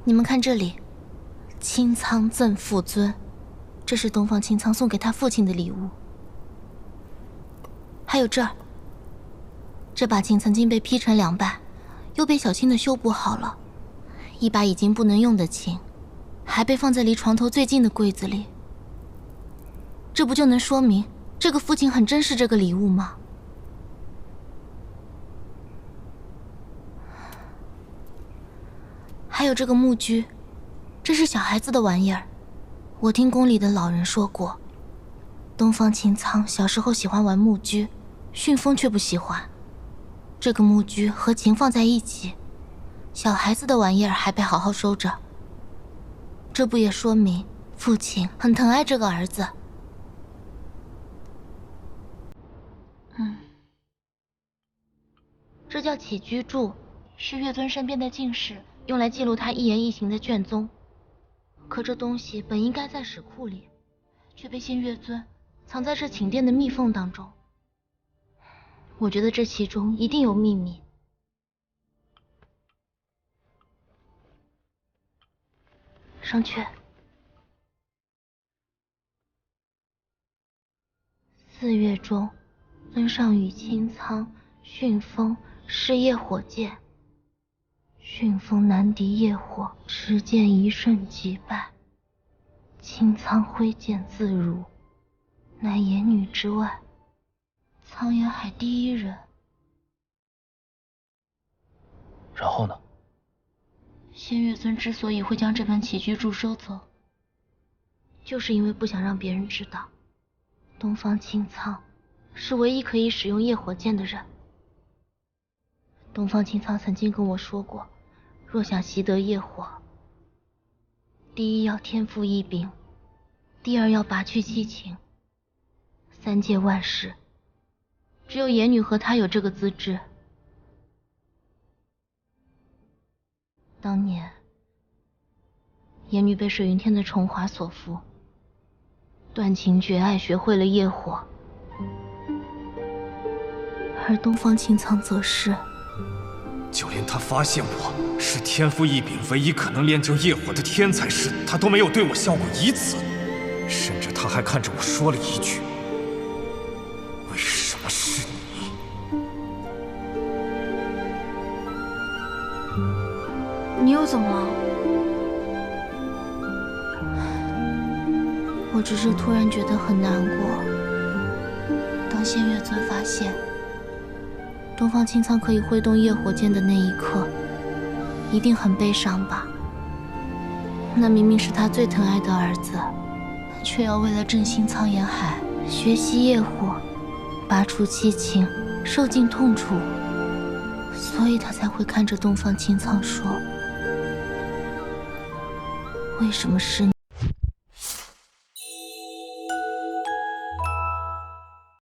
你们看这里，清仓赠父尊，这是东方清仓送给他父亲的礼物。还有这儿，这把琴曾经被劈成2半，又被小心的修补好了。一把已经不能用的琴，还被放在离床头最近的柜子里。这不就能说明这个父亲很珍视这个礼物吗？还有这个木屐，这是小孩子的玩意儿。我听宫里的老人说过，东方青苍小时候喜欢玩木屐，迅风却不喜欢。这个木屐和琴放在一起，小孩子的玩意儿还被好好收着。这不也说明父亲很疼爱这个儿子？这叫起居注，是月尊身边的进士用来记录他一言一行的卷宗。可这东西本应该在史库里，却被现月尊藏在这寝殿的密缝当中。我觉得这其中一定有秘密。上阙。4月中，尊上与清苍、迅风试夜火剑。迅风难敌夜火，持剑一瞬即败。清苍挥剑自如，乃言女之外，苍岩海第一人。然后呢？仙月尊之所以会将这本起居注收走，就是因为不想让别人知道，东方青苍是唯一可以使用夜火剑的人。东方青苍曾经跟我说过，若想习得夜火，第一要天赋异禀，第二要拔去七情，3界万事，只有言女和他有这个资质。当年，言女被水云天的重华所缚，断情绝爱，学会了夜火，而东方青苍则是。就连他发现我是天赋异禀、唯一可能练就夜火的天才时，他都没有对我笑过一次，甚至他还看着我说了一句：“为什么是你？”你又怎么了？我只是突然觉得很难过。当仙月尊发现东方青苍可以挥动夜火剑的那一刻，一定很悲伤吧？那明明是他最疼爱的儿子，却要为了振兴苍岩海，学习夜火，拔除七情，受尽痛楚，所以他才会看着东方青苍说：“为什么是你？”